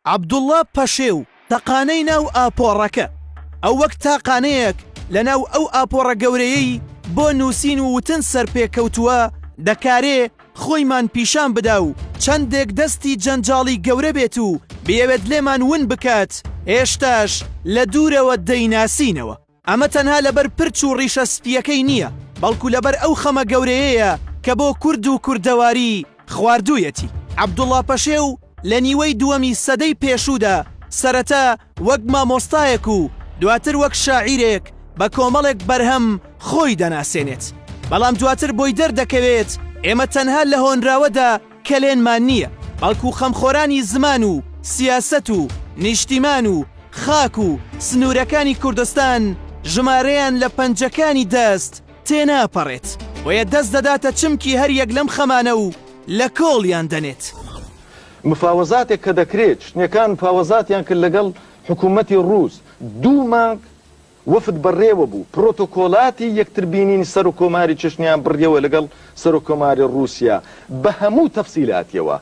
عەبدوڵڵا پەشێو تەقانەی ناو ئاپۆڕەکە. ئەو وەک تاقانەیەک لە ناو ئەو ئاپۆڕە گەورەیەی بۆ نووسین و وتن سەرپێکەوتووە دەکارێ خۆیمان پیشان بدا و چەندێک دەستی جەنجاڵی گەورە بێت و بێوێت لێمان ون بکات هێشتاش لە دوورەوە دەیناسینەوە. ئەمە تەنها لەبەر پرچ و ڕیشە سپیەکەی نییە، بەڵکو لەبەر ئەو خەمە گەورەیەیە کە بۆ کورد و کوردەواری خواردوویەتی. عەبدوڵڵا پەشێو لە نیوەی دووەمی سەدەی پێشوودا سەرەتا وەک مامۆستایەک و دواتر وەک شاعیرێک بە کۆمەڵێک بەرهەم خۆی دەناسێنێت، بەڵام دواتر بۆی دەردەکەوێت ئێمە تەنها لە هۆنراوەدا کەلێنمان نییە، بەڵکو خەمخۆرانی زمان و سیاسەت و نیشتیمان و خاک و سنوورەکانی کوردستان ژمارەیان لە پەنجەکانی دەست تێناپەڕێت وەیە دەست دەداتە چمکی هەریەک لەم خەمانە و لە کۆڵیان دەنێت. مفاوەزاتێک کە دەکرێت شتێکان مفاوەزاتیان کرد لەگەڵ حکوومەتی ڕووس، دوو مانگ وەفد بەڕێوە بوو، پرۆتۆکۆلاتی یەکتربینینی سەر و کۆماری چشنیان بڕیەوە لەگەڵ سەر و کۆماری ڕووسیا بە هەموو تەفسیلاتیەوە.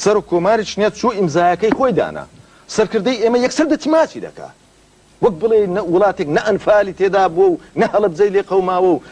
سەر و کۆماری چشنیات چوو ئیمزایەکەی خۆی دانا، سەرکردەی ئێمە یەکسەر دەچماچی دەکات، وەک بڵێ وڵاتێک نە ئەنفالی تێدا بووە و نە هەڵەبجەی لێ قەوماوە و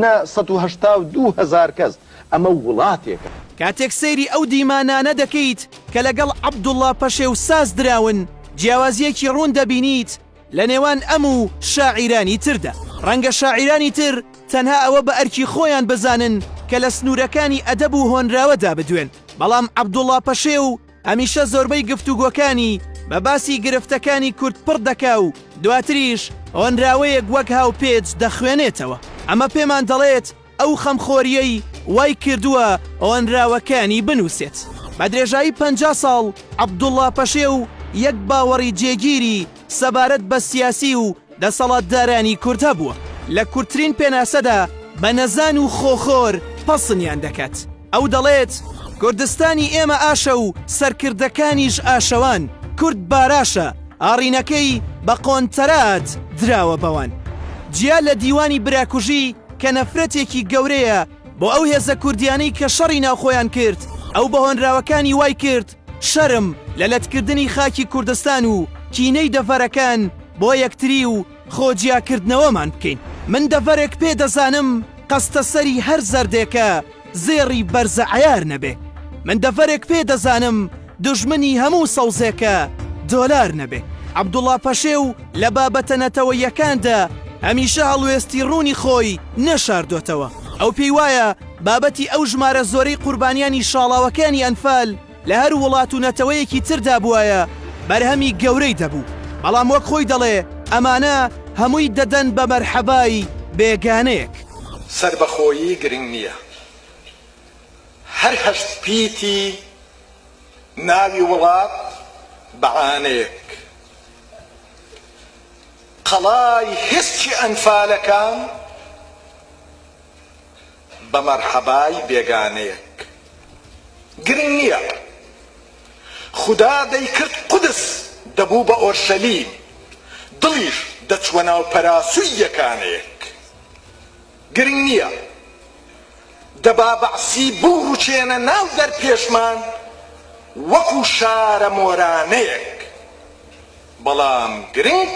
نە 182,000 کەس، ئەمە وڵاتێکە. کاتێک سەیری ئەو دیمانانە دەکەیت کە لەگەڵ عەبدوڵڵا پەشێو ساز دراون، جیاوازیەکی ڕوون دەبینیت لە نێوان ئەم و شاعیرانی تردا. ڕەنگە شاعیرانی تر تەنها ئەوە بە ئەرکی خۆیان بزانن کە لە سنوورەکانی ئەدەب و هۆنراوەدا بدوێن، بەڵام عەبدوڵڵا پەشێو هەمیشە زۆربەی گفتوگۆکانی بە باسی گرفتەکانی کورد پڕ دەکا و دواتریش هۆنراوەیەک وەک هاوپێچ دەخوێنێتەوە. ئەمە پێمان دەڵێت ئەو خەمخۆریەی وای کردووە هۆنراوەکانی بنووسێت. بە درێژایی 50 ساڵ عەبدوڵڵا پەشێو یەک باوەڕی جێگیری سەبارەت بە سیاسی و دەسەڵاتدارانی کورد هەبووە. لە کورتترین پێناسەدا بە نەزان و خۆخۆر پەسنیان دەکات. ئەو دەڵێت کوردستانی ئێمە ئاشە و سەرکردەکانیش ئاشەوان، کورد باراشە، ئاڕینەکەی بە قۆنتەرات دراوە بەوان. جیا لە دیوانی براکوژی کە نەفرەتێکی گەورەیە بۆ ئەو هێزە کوردیانەی کە شەڕی ناوخۆیان کرد، ئەو بە هۆنراوەکانی وای کرد شەرم لە لەتکردنی خاکی کوردستان و کینەی دەڤەرەکان بۆ یەکتری و خۆجیاکردنەوەمان بکەین. من دەڤەرێک پێ دەزانم قەستە سەری هەر زەردێکە زێڕی بەرزە عەیار نەبێ. من دەڤەرێک پێ دەزانم دوژمنی هەموو سەوزێکە دۆلار نەبێ. عەبدوڵڵا پەشێو لە بابەتە نەتەوەیەکاندا هەمیشە هەڵوێستی ڕوونی خۆی نەشاردۆتەوە. ئەو پێی وایە بابەتی ئەو ژمارە زۆرەی قوربانیانی شاڵاوەکانی ئەنفال لە هەر وڵات و نەتەوەیەکی تردا بووایە بەرهەمی گەورەی دەبوو، بەڵام وەک خۆی دەڵێ ئەمانە هەمووی دەدەن بە مەرحەبای بێگانەیەک. سەربەخۆیی گرنگ نییە، هەر هەشت پیتی ناوی وڵات بەعانەیەک، قەڵای هێستی ئەنفالەکان بە مەرحەبای بێگانەیەک. گرنگ نییە خودا دەیکرد قودس دەبوو بە ئۆرشەلیم، دڵیش دەچوە ناو پەراسووی یەکانەیەک. گرنگ نییە دەبا بەعسی بوو ڕوچێنە ناو دەرپێشمان وەکو شارە مۆرانەیەک، بەڵام گرنگ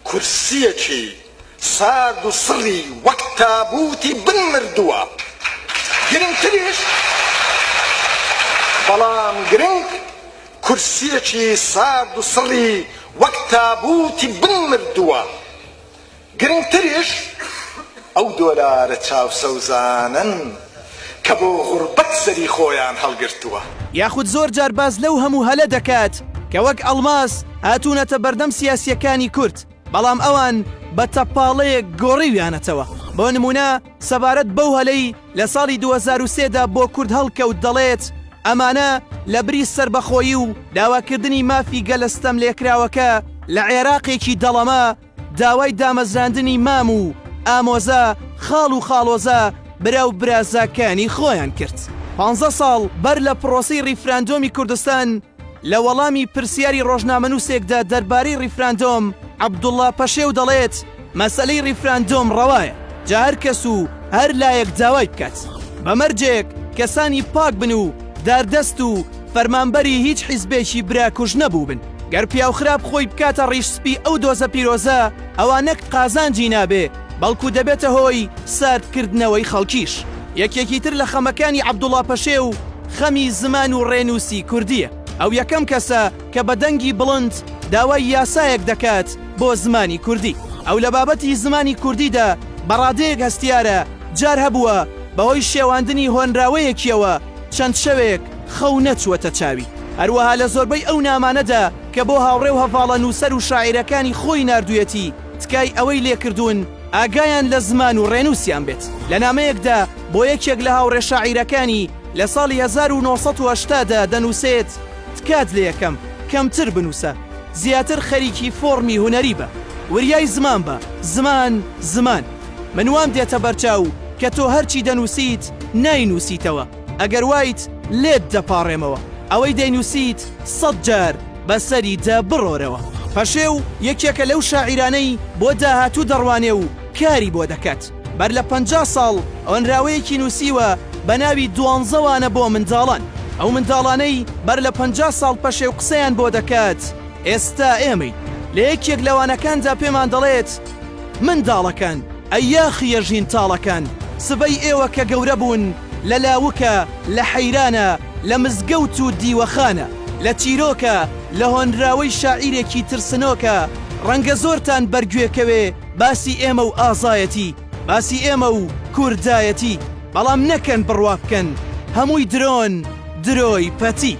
کورسیەکی سارد و سڕی وەک تابوتی بنمردووە. گرنگتریش بەڵام گرنگ کورسیەکی سارد و سڕی وەک تابوتی بنمردووە. گرنگتریش ئەو دۆلارە چاوسەوزانن کە بۆ غوربەت سەری خۆیان هەڵگرتووە. یاخود زۆر جار باز لەو هەموو هەلە دەکات کە وەک ئەڵماس هاتوونەتە بەردەم سیاسیەکانی کورد، بەڵام ئەوان بە تەپاڵەیەک گۆڕیویانەتەوە. بۆ نمونە سەبارەت بەو هەلەی لە ساڵی 2003دا بۆ کورد هەڵکەوت دەڵێت ئەمانە لە بری سەربەخۆیی و داواکردنی مافی گەلەستەم لێکراوەکە لە عێراقێکی دەڵەما داوای دامەزراندنی مام و ئامۆزە خاڵ و خاڵۆزە براو برازاکانی خۆیان کرد. 15 ساڵ بەر لە پرۆسی ریفراندۆمی کوردستان لە وەڵامی پرسیاری ڕۆژنامەنووسێکدا دەربارەی ریفراندۆم عەبدوڵڵا پەشێو دەڵێت مەسەلەی ریفراندۆم ڕەوایە، جا هەر کەس و هەر لایەک داوای بکات، بەمەرجێک کەسانی پاک بن و داردەست و فەرمانبەری هیچ حیزبێکی براکوژ نەبوو بن. گەر پیاوخراب خۆی بکاتە ڕیشسپی ئەو دۆزە پیرۆزە ئەوە نەک قازانجی نابێ بەڵکو دەبێتە هۆی ساردکردنەوەی خەڵکیش. یەکێکی تر لە خەمەکانی عەبدوڵڵا پەشێ و خەمی زمان و ڕێنووسی کوردیە. ئەو یەکەم کەسە کە بە دەنگی بڵند داوای یاسایەک دەکات بۆ زمانی کوردی. ئەو لە بابەتی زمانی کوردیدا بەڕادەیەک هەستیارە جار هەبووە بەهۆی شێواندنی هۆنراوەیەکیەوە چەند شەوێک خەو نەچووەتە چاوی. هەروەها لە زۆربەی ئەو نامانەدا کە بۆ هاوڕێ و هەڤاڵە نووسەر و شاعیرەکانی خۆی ناردوویەتی تکای ئەوەی لێکردوون ئاگایان لە زمان و ڕێنووسیان بێت. لە نامەیەکدا بۆ یەکێک لە هاوڕێ شاعیرەکانی لە ساڵی 1970دا دەنووسێت تکات لە یەکەم کەمتر بنووسە، زیاتر خەریکی فۆرمی هونەری بە، وریای زمان بە، زمان من وام دێتە بەرچاو کە تۆ هەرچی دەنووسیت ناینووسیتەوە، ئەگەر وایت لێت دەپاڕێمەوە، ئەوەی دەینووسیت 100 جار بەسەریدا بڕۆرەوە. پەشێو یەکێکە لەو شاعیرانەی بۆ داهاتوو دەڕوانێ و کاری بۆ دەکات. بەر لە 50 ساڵ ئەوەنراوەیەکی نووسیوە بە ناوی 12وانە بۆ منداڵان. ئەو منداڵانەی بەر لە 50 ساڵ پەشێو قسەیان بۆ دەکات ئێستا ئێمەی. لە یەکێک لەوانەکاندا پێمان دەڵێت منداڵەکان ئەی یاخیە ژینتاڵەکان، سبەی ئێوە کە گەورە بوون لە لاوکە، لە حەیرانە، لە مزگەوت و دیوەخانە، لە چیرۆکە، لە هۆنراوەی شاعیرێکی ترسنۆکە، ڕەنگە زۆرتان بەرگوێکەوێ باسی ئێمە و ئازایەتی، باسی ئێمە و کوردایەتی، بەڵام نەکەن بڕوا بکەن هەمووی درۆی پەتی.